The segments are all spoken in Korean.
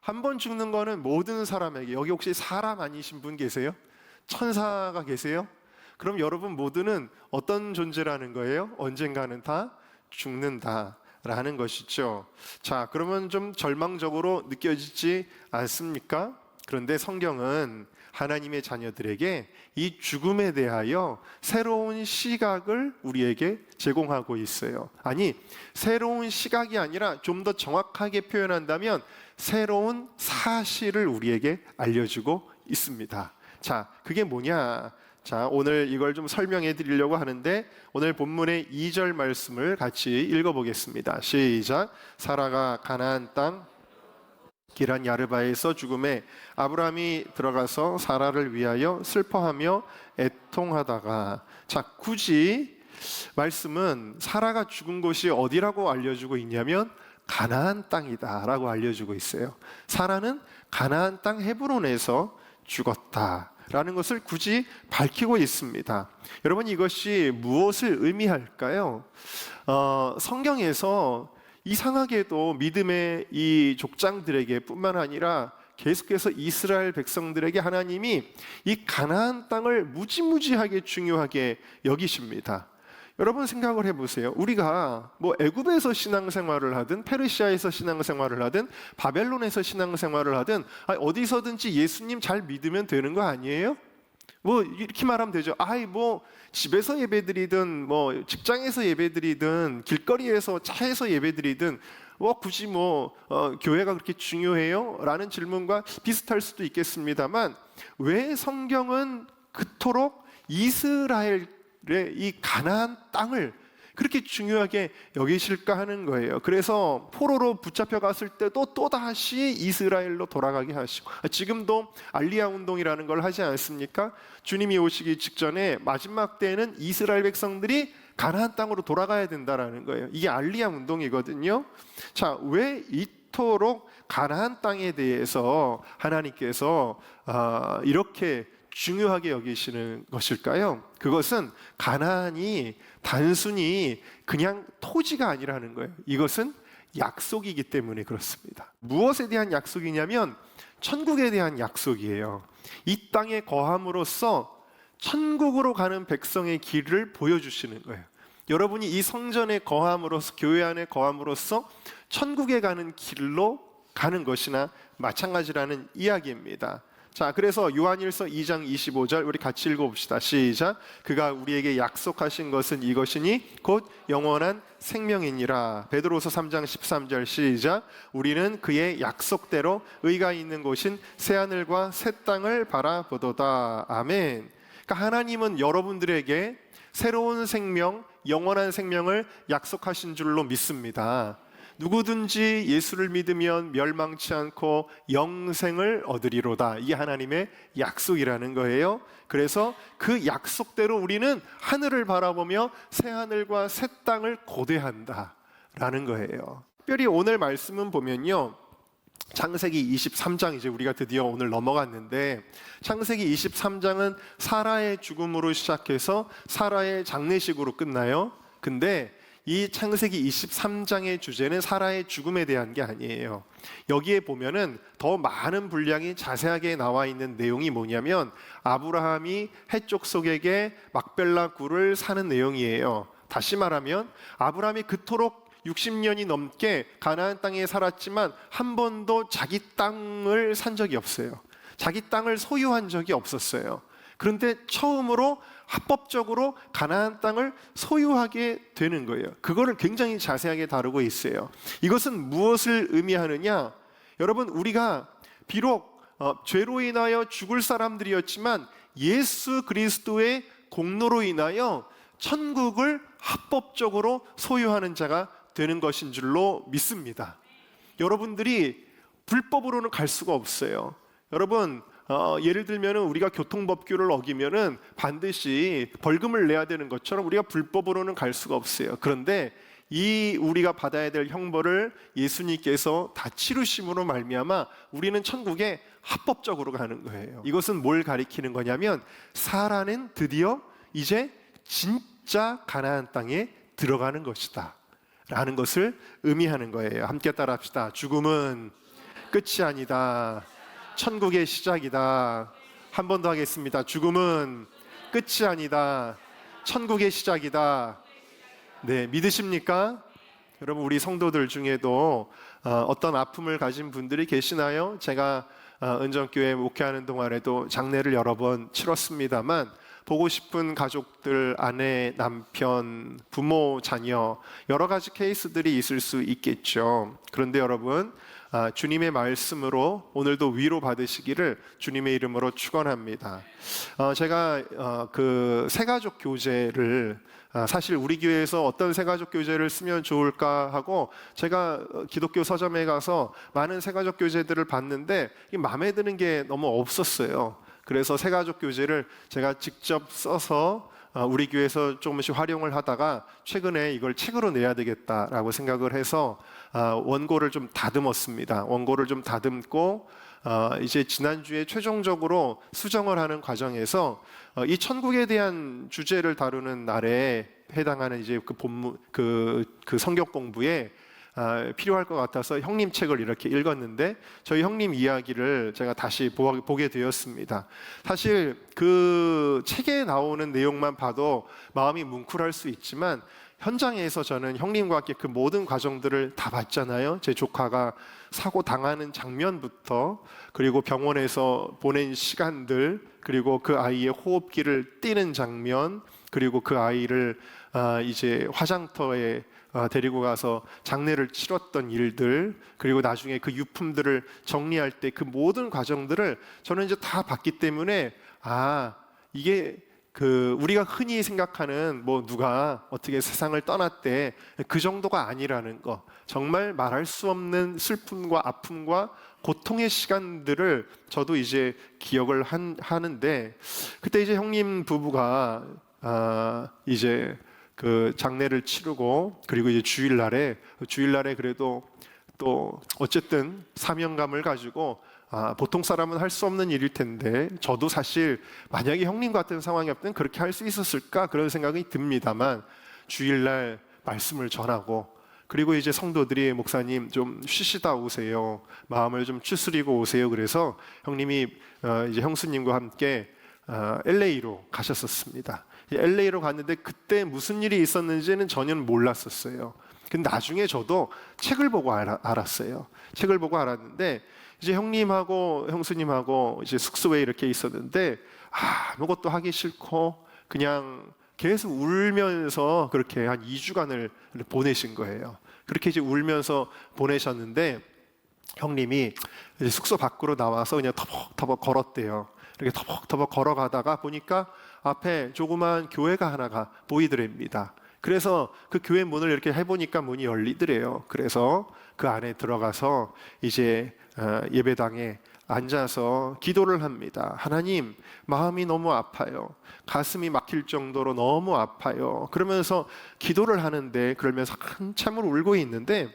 한 번 죽는 거는 모든 사람에게. 여기 혹시 사람 아니신 분 계세요? 천사가 계세요? 그럼 여러분 모두는 어떤 존재라는 거예요? 언젠가는 다 죽는다라는 것이죠. 자, 그러면 좀 절망적으로 느껴지지 않습니까? 그런데 성경은 하나님의 자녀들에게 이 죽음에 대하여 새로운 시각을 우리에게 제공하고 있어요. 아니, 새로운 시각이 아니라 좀 더 정확하게 표현한다면 새로운 사실을 우리에게 알려주고 있습니다. 자, 그게 뭐냐? 자, 오늘 이걸 좀 설명해 드리려고 하는데 오늘 본문의 2절 말씀을 같이 읽어보겠습니다. 시작. 사라가 가나안 땅 기란 야르바에서 죽음에 아브라함이 들어가서 사라를 위하여 슬퍼하며 애통하다가. 자, 굳이 말씀은 사라가 죽은 곳이 어디라고 알려주고 있냐면 가나안 땅이다 라고 알려주고 있어요. 사라는 가나안 땅 헤브론에서 죽었다 라는 것을 굳이 밝히고 있습니다. 여러분, 이것이 무엇을 의미할까요? 성경에서 이상하게도 믿음의 이 족장들에게 뿐만 아니라 계속해서 이스라엘 백성들에게 하나님이 이 가나안 땅을 무지무지하게 중요하게 여기십니다. 여러분 생각을 해보세요. 우리가 뭐 애굽에서 신앙생활을 하든 페르시아에서 신앙생활을 하든 바벨론에서 신앙생활을 하든 어디서든지 예수님 잘 믿으면 되는 거 아니에요? 뭐 이렇게 말하면 되죠. 뭐 집에서 예배드리든 뭐 직장에서 예배드리든 길거리에서 차에서 예배드리든 굳이 교회가 그렇게 중요해요? 라는 질문과 비슷할 수도 있겠습니다만 왜 성경은 그토록 이스라엘의 이 가나안 땅을 그렇게 중요하게 여기실까 하는 거예요. 그래서 포로로 붙잡혀 갔을 때도 또다시 이스라엘로 돌아가게 하시고, 지금도 알리야 운동이라는 걸 하지 않습니까? 주님이 오시기 직전에 마지막 때에는 이스라엘 백성들이 가나안 땅으로 돌아가야 된다라는 거예요. 이게 알리야 운동이거든요. 자, 왜 이토록 가나안 땅에 대해서 하나님께서 이렇게 중요하게 여기시는 것일까요? 그것은 가나안이 단순히 그냥 토지가 아니라는 거예요. 이것은 약속이기 때문에 그렇습니다. 무엇에 대한 약속이냐면 천국에 대한 약속이에요. 이 땅에 거함으로써 천국으로 가는 백성의 길을 보여주시는 거예요. 여러분이 이 성전에 거함으로써, 교회 안에 거함으로써 천국에 가는 길로 가는 것이나 마찬가지라는 이야기입니다. 자, 그래서 요한일서 2장 25절 우리 같이 읽어봅시다. 시작. 그가 우리에게 약속하신 것은 이것이니 곧 영원한 생명이니라. 베드로서 3장 13절 시작. 우리는 그의 약속대로 의가 있는 곳인 새하늘과 새 땅을 바라보도다. 아멘. 그러니까 하나님은 여러분들에게 새로운 생명, 영원한 생명을 약속하신 줄로 믿습니다. 누구든지 예수를 믿으면 멸망치 않고 영생을 얻으리로다. 이게 하나님의 약속이라는 거예요. 그래서 그 약속대로 우리는 하늘을 바라보며 새 하늘과 새 땅을 고대한다라는 거예요. 특별히 오늘 말씀은 보면요, 창세기 23장 이제 우리가 드디어 오늘 넘어갔는데, 창세기 23장은 사라의 죽음으로 시작해서 사라의 장례식으로 끝나요. 근데 이 창세기 23장의 주제는 사라의 죽음에 대한 게 아니에요. 여기에 보면은 더 많은 분량이 자세하게 나와 있는 내용이 뭐냐면 아브라함이 헷족속에게 막벨라 굴을 사는 내용이에요. 다시 말하면 아브라함이 그토록 60년이 넘게 가나안 땅에 살았지만 한 번도 자기 땅을 산 적이 없어요. 자기 땅을 소유한 적이 없었어요. 그런데 처음으로 합법적으로 가나안 땅을 소유하게 되는 거예요. 그거를 굉장히 자세하게 다루고 있어요. 이것은 무엇을 의미하느냐? 여러분, 우리가 비록 죄로 인하여 죽을 사람들이었지만 예수 그리스도의 공로로 인하여 천국을 합법적으로 소유하는 자가 되는 것인 줄로 믿습니다. 여러분들이 불법으로는 갈 수가 없어요. 여러분, 예를 들면 우리가 교통법규를 어기면은 반드시 벌금을 내야 되는 것처럼 우리가 불법으로는 갈 수가 없어요. 그런데 이 우리가 받아야 될 형벌을 예수님께서 다 치르심으로 말미암아 우리는 천국에 합법적으로 가는 거예요. 이것은 뭘 가리키는 거냐면 사라는 드디어 이제 진짜 가나안 땅에 들어가는 것이다 라는 것을 의미하는 거예요. 함께 따라합시다. 죽음은 끝이 아니다. 천국의 시작이다. 한 번 더 하겠습니다. 죽음은 끝이 아니다. 천국의 시작이다. 네, 믿으십니까? 여러분, 우리 성도들 중에도 어떤 아픔을 가진 분들이 계시나요? 제가 은정교회 목회하는 동안에도 장례를 여러 번 치렀습니다만 보고 싶은 가족들, 아내, 남편, 부모, 자녀 여러 가지 케이스들이 있을 수 있겠죠. 그런데 여러분, 주님의 말씀으로 오늘도 위로 받으시기를 주님의 이름으로 축원합니다. 제가 그 새가족 교재를 사실 우리 교회에서 어떤 새가족 교재를 쓰면 좋을까 하고 제가 기독교 서점에 가서 많은 새가족 교재들을 봤는데 마음에 드는 게 너무 없었어요. 그래서 새가족 교재를 제가 직접 써서 우리 교회에서 조금씩 활용을 하다가 최근에 이걸 책으로 내야 되겠다라고 생각을 해서 원고를 좀 다듬었습니다. 원고를 좀 다듬고 이제 지난주에 최종적으로 수정을 하는 과정에서 이 천국에 대한 주제를 다루는 날에 해당하는 이제 그 본문 그 성경 공부에 필요할 것 같아서 형님 책을 이렇게 읽었는데 저희 형님 이야기를 제가 다시 보게 되었습니다. 사실 그 책에 나오는 내용만 봐도 마음이 뭉클할 수 있지만 현장에서 저는 형님과 함께 그 모든 과정들을 다 봤잖아요. 제 조카가 사고 당하는 장면부터 그리고 병원에서 보낸 시간들 그리고 그 아이의 호흡기를 띄는 장면 그리고 그 아이를 이제 화장터에 데리고 가서 장례를 치렀던 일들 그리고 나중에 그 유품들을 정리할 때 그 모든 과정들을 저는 이제 다 봤기 때문에 이게 그 우리가 흔히 생각하는 뭐 누가 어떻게 세상을 떠났대 그 정도가 아니라는 거 정말 말할 수 없는 슬픔과 아픔과 고통의 시간들을 저도 이제 기억을 하는데 그때 이제 형님 부부가 이제 그 장례를 치르고 그리고 이제 주일날에 그래도 또 어쨌든 사명감을 가지고 보통 사람은 할 수 없는 일일 텐데 저도 사실 만약에 형님 같은 상황이었다면 그렇게 할 수 있었을까 그런 생각이 듭니다만 주일날 말씀을 전하고 그리고 이제 성도들이 목사님 좀 쉬시다 오세요 마음을 좀 추스리고 오세요 그래서 형님이 이제 형수님과 함께 LA로 가셨었습니다. LA로 갔는데 그때 무슨 일이 있었는지는 전혀 몰랐었어요. 근데 나중에 저도 책을 보고 알았어요. 책을 보고 알았는데 이제 형님하고 형수님하고 이제 숙소에 이렇게 있었는데 아무것도 하기 싫고 그냥 계속 울면서 그렇게 한 2주간을 보내신 거예요. 그렇게 이제 울면서 보내셨는데 형님이 이제 숙소 밖으로 나와서 그냥 터벅터벅 걸었대요. 이렇게 터벅터벅 걸어가다가 보니까 앞에 조그만 교회가 하나가 보이더랍니다. 그래서 그 교회 문을 이렇게 해보니까 문이 열리더래요. 그래서 그 안에 들어가서 이제 예배당에 앉아서 기도를 합니다. 하나님, 마음이 너무 아파요. 가슴이 막힐 정도로 너무 아파요. 그러면서 기도를 하는데 그러면서 한참을 울고 있는데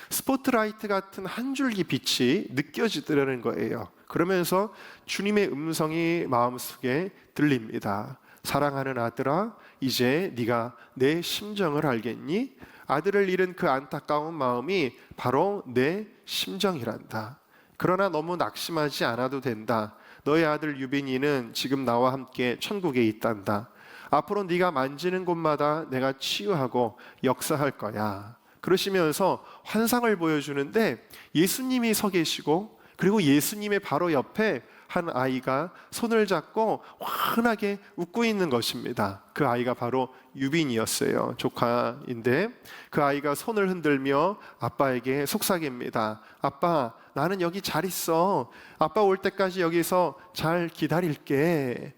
스포트라이트 같은 한 줄기 빛이 느껴지더라는 거예요. 그러면서 주님의 음성이 마음속에 들립니다. 사랑하는 아들아, 이제 네가 내 심정을 알겠니? 아들을 잃은 그 안타까운 마음이 바로 내 심정이란다. 그러나 너무 낙심하지 않아도 된다. 너의 아들 유빈이는 지금 나와 함께 천국에 있단다. 앞으로 네가 만지는 곳마다 내가 치유하고 역사할 거야. 그러시면서 환상을 보여주는데 예수님이 서 계시고 그리고 예수님의 바로 옆에 한 아이가 손을 잡고 환하게 웃고 있는 것입니다. 그 아이가 바로 유빈이었어요. 조카인데 그 아이가 손을 흔들며 아빠에게 속삭입니다. 아빠, 나는 여기 잘 있어. 아빠 올 때까지 여기서 잘 기다릴게.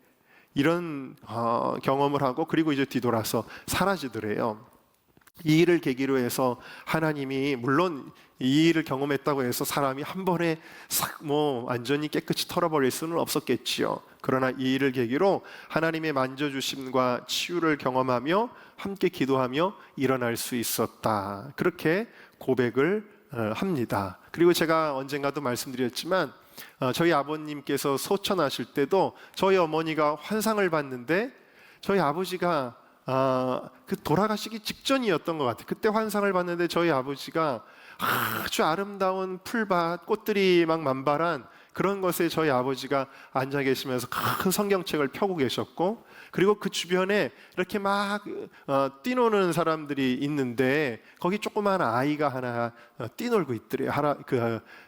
이런 경험을 하고 그리고 이제 뒤돌아서 사라지더래요. 이 일을 계기로 해서 하나님이 물론 이 일을 경험했다고 해서 사람이 한 번에 싹 완전히 깨끗이 털어버릴 수는 없었겠지요. 그러나 이 일을 계기로 하나님의 만져주심과 치유를 경험하며 함께 기도하며 일어날 수 있었다. 그렇게 고백을 합니다. 그리고 제가 언젠가도 말씀드렸지만 저희 아버님께서 소천하실 때도 저희 어머니가 환상을 봤는데 저희 아버지가 그 돌아가시기 직전이었던 것 같아요. 그때 환상을 봤는데 저희 아버지가 아주 아름다운 풀밭, 꽃들이 막 만발한 그런 것에 저희 아버지가 앉아 계시면서 큰 성경책을 펴고 계셨고, 그리고 그 주변에 이렇게 막 뛰노는 사람들이 있는데 거기 조그마한 아이가 하나 뛰놀고 있더래요.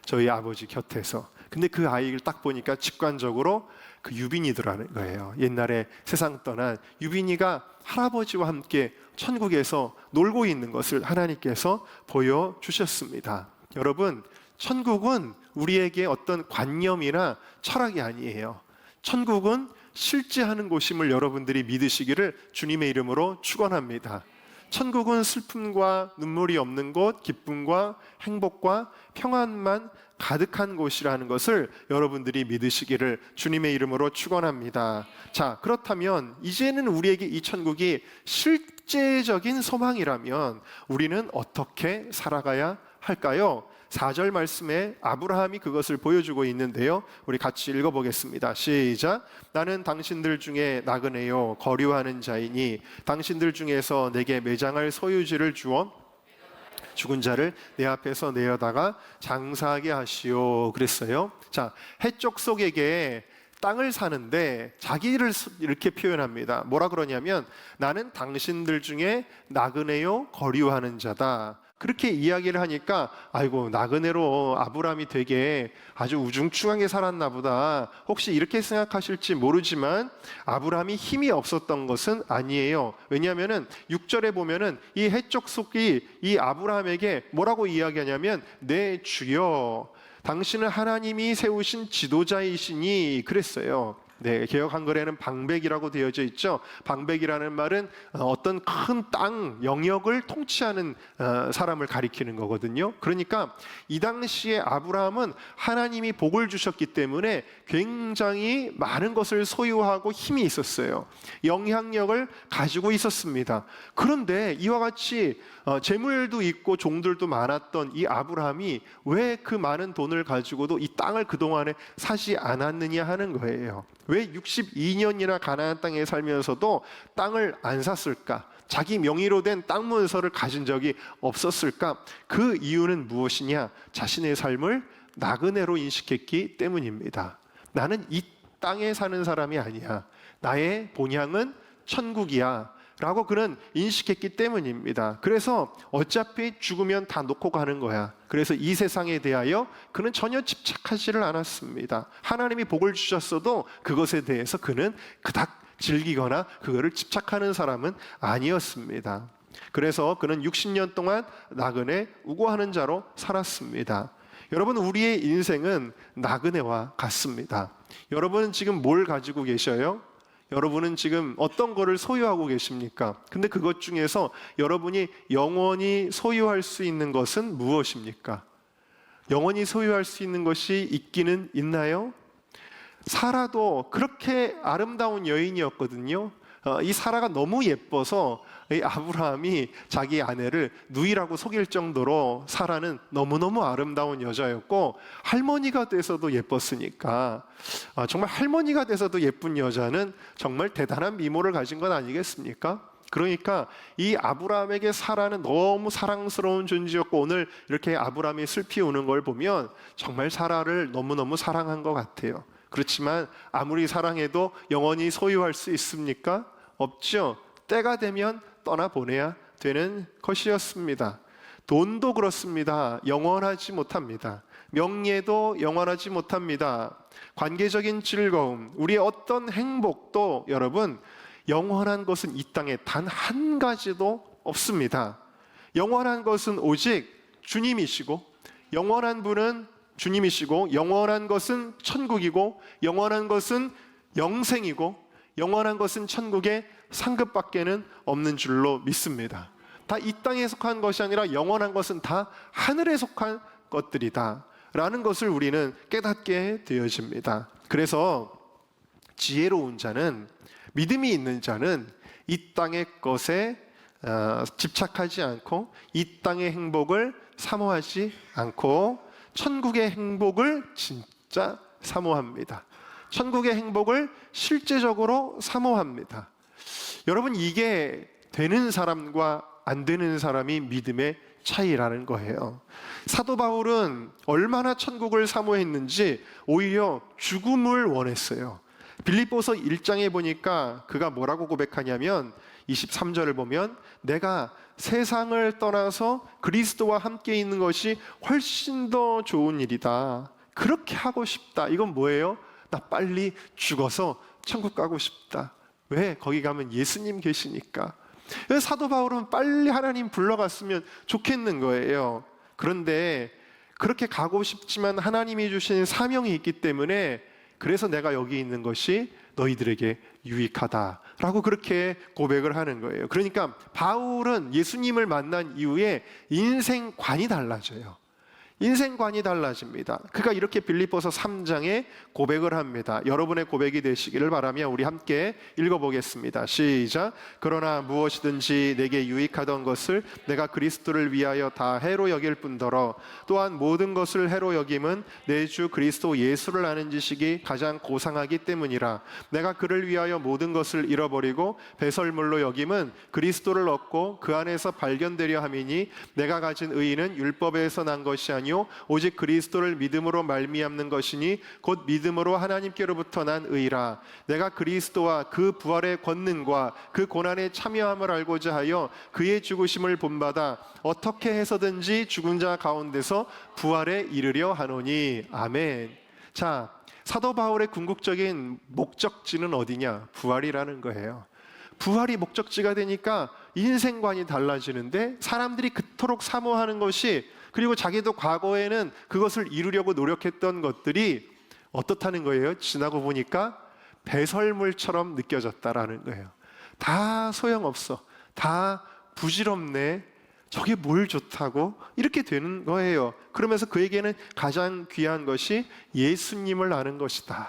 저희 아버지 곁에서. 근데 그 아이를 딱 보니까 직관적으로 그 유빈이더라는 거예요. 옛날에 세상 떠난 유빈이가 할아버지와 함께 천국에서 놀고 있는 것을 하나님께서 보여주셨습니다. 여러분, 천국은 우리에게 어떤 관념이나 철학이 아니에요. 천국은 실제하는 곳임을 여러분들이 믿으시기를 주님의 이름으로 축원합니다. 천국은 슬픔과 눈물이 없는 곳, 기쁨과 행복과 평안만 가득한 곳이라는 것을 여러분들이 믿으시기를 주님의 이름으로 축원합니다. 자, 그렇다면 이제는 우리에게 이 천국이 실제적인 소망이라면 우리는 어떻게 살아가야 할까요? 4절 말씀에 아브라함이 그것을 보여주고 있는데요, 우리 같이 읽어보겠습니다. 시작. 나는 당신들 중에 나그네요 거류하는 자이니 당신들 중에서 내게 매장할 소유지를 주어 죽은 자를 내 앞에서 내어다가 장사하게 하시오 그랬어요. 자, 해쪽 속에게 땅을 사는데 자기를 이렇게 표현합니다. 뭐라 그러냐면 나는 당신들 중에 나그네요 거류하는 자다. 그렇게 이야기를 하니까 아이고, 나그네로 아브라함이 되게 아주 우중충하게 살았나 보다, 혹시 이렇게 생각하실지 모르지만 아브라함이 힘이 없었던 것은 아니에요. 왜냐하면 6절에 보면은 이 해쪽 속이 이 아브라함에게 뭐라고 이야기하냐면 내 주여 당신은 하나님이 세우신 지도자이시니 그랬어요. 네, 개역 한글에는 방백이라고 되어져 있죠. 방백이라는 말은 어떤 큰 땅 영역을 통치하는 사람을 가리키는 거거든요. 그러니까 이 당시에 아브라함은 하나님이 복을 주셨기 때문에 굉장히 많은 것을 소유하고 힘이 있었어요. 영향력을 가지고 있었습니다. 그런데 이와 같이 재물도 있고 종들도 많았던 이 아브라함이 왜 그 많은 돈을 가지고도 이 땅을 그동안에 사지 않았느냐 하는 거예요. 왜 62년이나 가나안 땅에 살면서도 땅을 안 샀을까? 자기 명의로 된 땅 문서를 가진 적이 없었을까? 그 이유는 무엇이냐? 자신의 삶을 나그네로 인식했기 때문입니다. 나는 이 땅에 사는 사람이 아니야. 나의 본향은 천국이야 라고 그는 인식했기 때문입니다. 그래서 어차피 죽으면 다 놓고 가는 거야. 그래서 이 세상에 대하여 그는 전혀 집착하지를 않았습니다. 하나님이 복을 주셨어도 그것에 대해서 그는 그닥 즐기거나 그거를 집착하는 사람은 아니었습니다. 그래서 그는 60년 동안 나그네 우고하는 자로 살았습니다. 여러분, 우리의 인생은 나그네와 같습니다. 여러분은 지금 뭘 가지고 계셔요? 여러분은 지금 어떤 거를 소유하고 계십니까? 근데 그것 중에서 여러분이 영원히 소유할 수 있는 것은 무엇입니까? 영원히 소유할 수 있는 것이 있기는 있나요? 사라도 그렇게 아름다운 여인이었거든요. 이 사라가 너무 예뻐서 이 아브라함이 자기 아내를 누이라고 속일 정도로 사라는 너무너무 아름다운 여자였고, 할머니가 돼서도 예뻤으니까 정말 할머니가 돼서도 예쁜 여자는 정말 대단한 미모를 가진 건 아니겠습니까? 그러니까 이 아브라함에게 사라는 너무 사랑스러운 존재였고, 오늘 이렇게 아브라함이 슬피 우는 걸 보면 정말 사라를 너무너무 사랑한 것 같아요. 그렇지만 아무리 사랑해도 영원히 소유할 수 있습니까? 없죠. 때가 되면 떠나보내야 되는 것이었습니다. 돈도 그렇습니다. 영원하지 못합니다. 명예도 영원하지 못합니다. 관계적인 즐거움, 우리의 어떤 행복도 여러분, 영원한 것은 이 땅에 단 한 가지도 없습니다. 영원한 것은 오직 주님이시고, 영원한 분은 주님이시고, 영원한 것은 천국이고, 영원한 것은 영생이고, 영원한 것은 천국의 상급밖에는 없는 줄로 믿습니다. 다 이 땅에 속한 것이 아니라 영원한 것은 다 하늘에 속한 것들이다 라는 것을 우리는 깨닫게 되어집니다. 그래서 지혜로운 자는, 믿음이 있는 자는 이 땅의 것에 집착하지 않고, 이 땅의 행복을 사모하지 않고 천국의 행복을 진짜 사모합니다. 천국의 행복을 실제적으로 사모합니다. 여러분, 이게 되는 사람과 안 되는 사람이 믿음의 차이라는 거예요. 사도 바울은 얼마나 천국을 사모했는지 오히려 죽음을 원했어요. 빌립보서 1장에 보니까 그가 뭐라고 고백하냐면 23절을 보면 내가 세상을 떠나서 그리스도와 함께 있는 것이 훨씬 더 좋은 일이다. 그렇게 하고 싶다. 이건 뭐예요? 나 빨리 죽어서 천국 가고 싶다. 왜? 거기 가면 예수님 계시니까. 사도 바울은 빨리 하나님 불러갔으면 좋겠는 거예요. 그런데 그렇게 가고 싶지만 하나님이 주신 사명이 있기 때문에 그래서 내가 여기 있는 것이 너희들에게 유익하다라고 그렇게 고백을 하는 거예요. 그러니까 바울은 예수님을 만난 이후에 인생관이 달라져요. 인생관이 달라집니다. 그가 이렇게 빌립보서 3장에 고백을 합니다. 여러분의 고백이 되시기를 바라며 우리 함께 읽어보겠습니다. 시작. 그러나 무엇이든지 내게 유익하던 것을 내가 그리스도를 위하여 다 해로 여길 뿐더러 또한 모든 것을 해로 여김은 내 주 그리스도 예수를 아는 지식이 가장 고상하기 때문이라. 내가 그를 위하여 모든 것을 잃어버리고 배설물로 여김은 그리스도를 얻고 그 안에서 발견되려 함이니 내가 가진 의의는 율법에서 난 것이 아니 오직 그리스도를 믿음으로 말미암는 것이니 곧 믿음으로 하나님께로부터 난 의라. 내가 그리스도와 그 부활의 권능과 그 고난에 참여함을 알고자 하여 그의 죽으심을 본받아 어떻게 해서든지 죽은 자 가운데서 부활에 이르려 하노니. 아멘. 자, 사도 바울의 궁극적인 목적지는 어디냐? 부활이라는 거예요. 부활이 목적지가 되니까 인생관이 달라지는데 사람들이 그토록 사모하는 것이, 그리고 자기도 과거에는 그것을 이루려고 노력했던 것들이 어떻다는 거예요? 지나고 보니까 배설물처럼 느껴졌다라는 거예요. 다 소용없어. 다 부질없네. 저게 뭘 좋다고? 이렇게 되는 거예요. 그러면서 그에게는 가장 귀한 것이 예수님을 아는 것이다.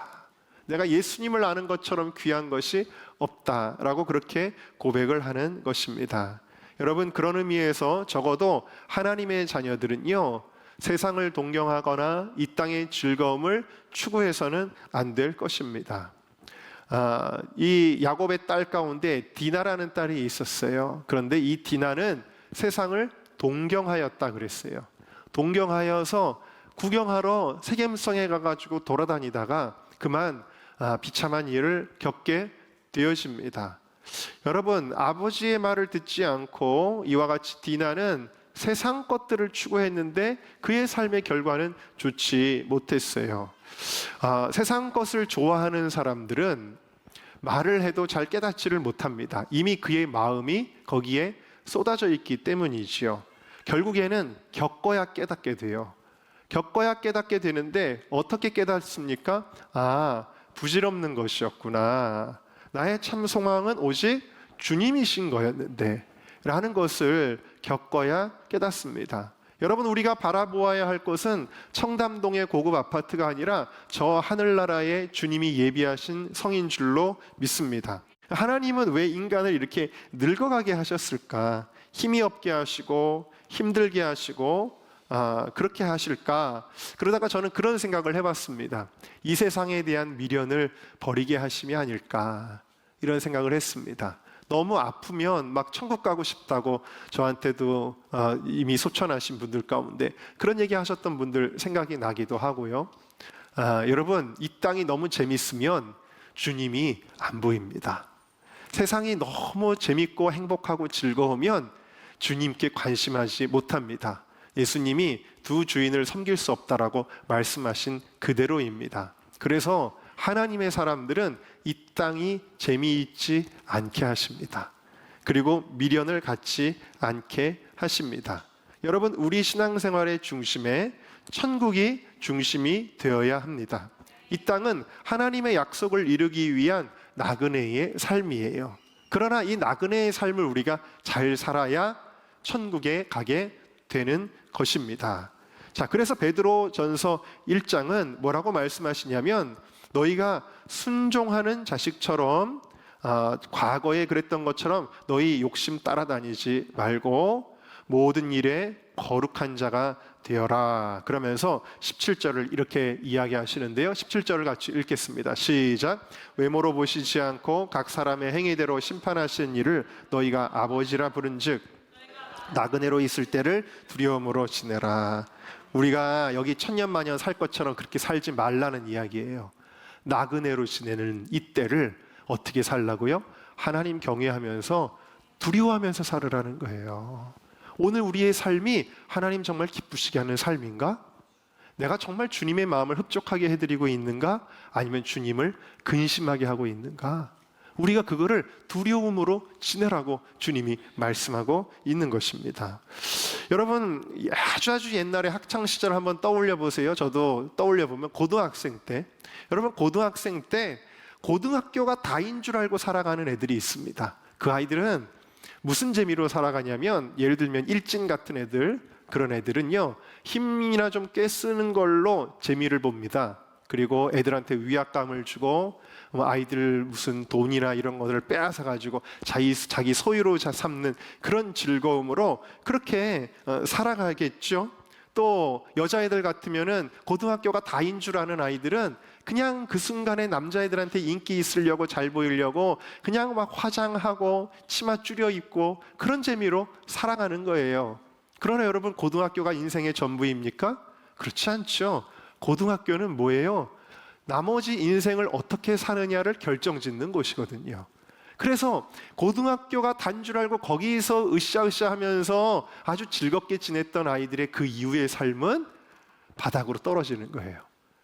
내가 예수님을 아는 것처럼 귀한 것이 없다라고 그렇게 고백을 하는 것입니다. 여러분, 그런 의미에서 적어도 하나님의 자녀들은요, 세상을 동경하거나 이 땅의 즐거움을 추구해서는 안 될 것입니다. 이 야곱의 딸 가운데 디나라는 딸이 있었어요. 그런데 이 디나는 세상을 동경하였다 그랬어요. 동경하여서 구경하러 세겜성에 가가지고 돌아다니다가 그만 비참한 일을 겪게 되어집니다. 여러분, 아버지의 말을 듣지 않고 이와 같이 디나는 세상 것들을 추구했는데 그의 삶의 결과는 좋지 못했어요. 세상 것을 좋아하는 사람들은 말을 해도 잘 깨닫지를 못합니다. 이미 그의 마음이 거기에 쏟아져 있기 때문이지요. 결국에는 겪어야 깨닫게 돼요. 겪어야 깨닫게 되는데 어떻게 깨닫습니까? 부질없는 것이었구나. 나의 참 소망은 오직 주님이신 거였는데 라는 것을 겪어야 깨닫습니다. 여러분, 우리가 바라보아야 할 것은 청담동의 고급 아파트가 아니라 저 하늘나라의 주님이 예비하신 성인 줄로 믿습니다. 하나님은 왜 인간을 이렇게 늙어가게 하셨을까? 힘이 없게 하시고 힘들게 하시고 그렇게 하실까? 그러다가 저는 그런 생각을 해봤습니다. 이 세상에 대한 미련을 버리게 하심이 아닐까, 이런 생각을 했습니다. 너무 아프면 막 천국 가고 싶다고 저한테도 이미 소천하신 분들 가운데 그런 얘기 하셨던 분들 생각이 나기도 하고요. 여러분, 이 땅이 너무 재밌으면 주님이 안 보입니다. 세상이 너무 재밌고 행복하고 즐거우면 주님께 관심하지 못합니다. 예수님이 두 주인을 섬길 수 없다라고 말씀하신 그대로입니다. 그래서 하나님의 사람들은 이 땅이 재미있지 않게 하십니다. 그리고 미련을 갖지 않게 하십니다. 여러분, 우리 신앙생활의 중심에 천국이 중심이 되어야 합니다. 이 땅은 하나님의 약속을 이루기 위한 나그네의 삶이에요. 그러나 이 나그네의 삶을 우리가 잘 살아야 천국에 가게 되는 것입니다. 자, 그래서 베드로전서 1장은 뭐라고 말씀하시냐면 너희가 순종하는 자식처럼 과거에 그랬던 것처럼 너희 욕심 따라다니지 말고 모든 일에 거룩한 자가 되어라. 그러면서 17절을 이렇게 이야기하시는데요. 17절을 같이 읽겠습니다. 시작. 외모로 보시지 않고 각 사람의 행위대로 심판하시는 일을 너희가 아버지라 부른즉 나그네로 있을 때를 두려움으로 지내라. 우리가 여기 천년만년 살 것처럼 그렇게 살지 말라는 이야기예요. 나그네로 지내는 이때를 어떻게 살라고요? 하나님 경외하면서 두려워하면서 살으라는 거예요. 오늘 우리의 삶이 하나님 정말 기쁘시게 하는 삶인가? 내가 정말 주님의 마음을 흡족하게 해드리고 있는가? 아니면 주님을 근심하게 하고 있는가? 우리가 그거를 두려움으로 지내라고 주님이 말씀하고 있는 것입니다. 여러분, 아주 옛날에 학창시절 한번 떠올려 보세요. 저도 떠올려 보면 고등학생 때, 여러분 고등학생 때 고등학교가 다인 줄 알고 살아가는 애들이 있습니다. 그 아이들은 무슨 재미로 살아가냐면, 예를 들면 일진 같은 애들, 그런 애들은요 힘이나 좀 깨쓰는 걸로 재미를 봅니다. 그리고 애들한테 위압감을 주고 아이들 무슨 돈이나 이런 것들을 빼앗아 가지고 자기 소유로 삼는 그런 즐거움으로 그렇게 살아가겠죠. 또 여자애들 같으면은 고등학교가 다인 줄 아는 아이들은 그냥 그 순간에 남자애들한테 인기 있으려고, 잘 보이려고 그냥 막 화장하고 치마 줄여 입고 그런 재미로 살아가는 거예요. 그러나 여러분, 고등학교가 인생의 전부입니까? 그렇지 않죠. 고등학교는 뭐예요? 나머지 인생을 어떻게 사느냐를 결정짓는 곳이거든요. 그래서 고등학교가 단 줄 알고 거기서 으쌰으쌰 하면서 아주 즐겁게 지냈던 아이들의 그 이후의 삶은 바닥으로 떨어지는 거예요.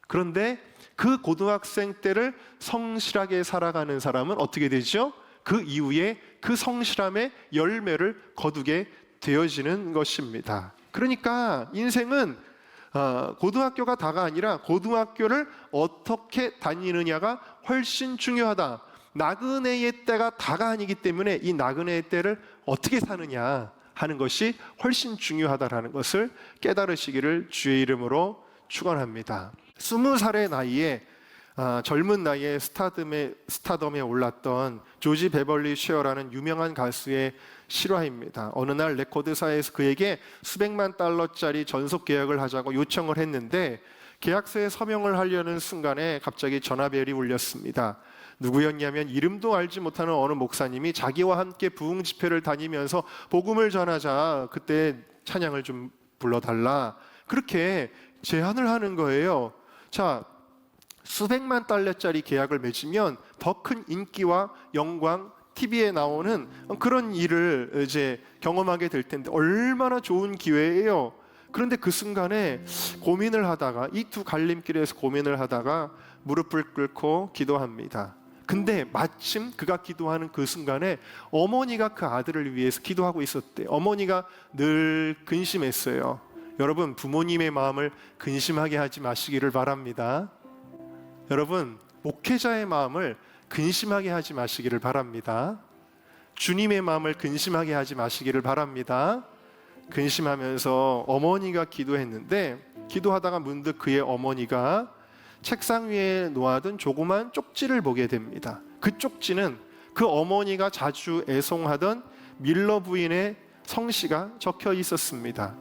그런데 그 고등학생 때를 성실하게 살아가는 사람은 어떻게 되죠? 그 이후에 그 성실함의 열매를 거두게 되어지는 것입니다. 그러니까 인생은 고등학교가 다가 아니라 고등학교를 어떻게 다니느냐가 훨씬 중요하다. 나그네의 때가 다가 아니기 때문에 이 나그네의 때를 어떻게 사느냐 하는 것이 훨씬 중요하다라는 것을 깨달으시기를 주의 이름으로 축원합니다. 20살의 나이에 젊은 나이에 스타덤에 올랐던 조지 베벌리 쉐어라는 유명한 가수의 실화입니다. 어느 날 레코드사에서 그에게 수백만 달러짜리 전속 계약을 하자고 요청을 했는데, 계약서에 서명을 하려는 순간에 갑자기 전화벨이 울렸습니다. 누구였냐면 이름도 알지 못하는 어느 목사님이 자기와 함께 부흥 집회를 다니면서 복음을 전하자, 그때 찬양을 좀 불러달라, 그렇게 제안을 하는 거예요. 자, 수백만 달러짜리 계약을 맺으면 더 큰 인기와 영광, TV에 나오는 그런 일을 이제 경험하게 될 텐데 얼마나 좋은 기회예요. 그런데 그 순간에 고민을 하다가, 이 두 갈림길에서 고민을 하다가 무릎을 꿇고 기도합니다. 근데 마침 그가 기도하는 그 순간에 어머니가 그 아들을 위해서 기도하고 있었대요. 어머니가 늘 근심했어요. 여러분, 부모님의 마음을 근심하게 하지 마시기를 바랍니다. 여러분, 목회자의 마음을 근심하게 하지 마시기를 바랍니다. 주님의 마음을 근심하게 하지 마시기를 바랍니다. 근심하면서 어머니가 기도했는데, 기도하다가 문득 그의 어머니가 책상 위에 놓아둔 조그만 쪽지를 보게 됩니다. 그 쪽지는 그 어머니가 자주 애송하던 밀러 부인의 성씨가 적혀 있었습니다.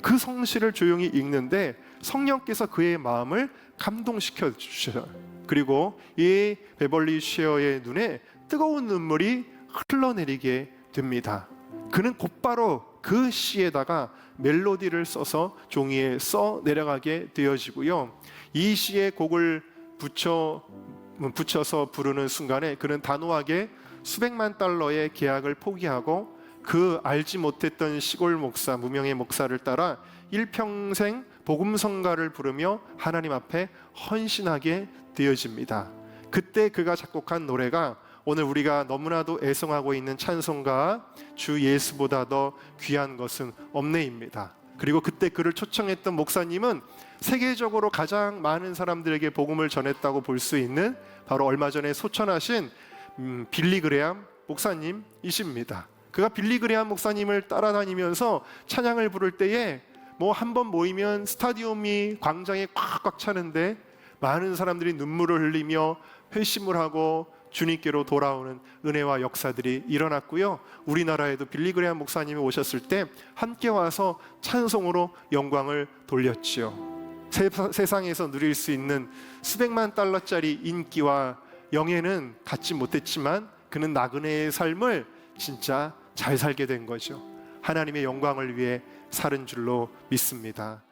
그 성씨를 조용히 읽는데 성령께서 그의 마음을 감동시켜 주셔요. 그리고 이 베벌리 쉐어의 눈에 뜨거운 눈물이 흘러내리게 됩니다. 그는 곧바로 그 시에다가 멜로디를 써서 종이에 써 내려가게 되어지고요. 이 시에 곡을 붙여서 부르는 순간에 그는 단호하게 수백만 달러의 계약을 포기하고 그 알지 못했던 시골 목사, 무명의 목사를 따라 일평생 복음성가를 부르며 하나님 앞에 헌신하게 되어집니다. 그때 그가 작곡한 노래가 오늘 우리가 너무나도 애송하고 있는 찬송가 주 예수보다 더 귀한 것은 없네입니다. 그리고 그때 그를 초청했던 목사님은 세계적으로 가장 많은 사람들에게 복음을 전했다고 볼 수 있는 바로 얼마 전에 소천하신 빌리 그레암 목사님이십니다. 그가 빌리 그레암 목사님을 따라다니면서 찬양을 부를 때에 뭐 한 번 모이면 스타디움이 광장에 꽉꽉 차는데 많은 사람들이 눈물을 흘리며 회심을 하고 주님께로 돌아오는 은혜와 역사들이 일어났고요. 우리나라에도 빌리 그레암 목사님이 오셨을 때 함께 와서 찬송으로 영광을 돌렸지요. 세상에서 누릴 수 있는 수백만 달러짜리 인기와 영예는 갖지 못했지만 그는 나그네의 삶을 진짜 잘 살게 된 거죠. 하나님의 영광을 위해 사는 줄로 믿습니다.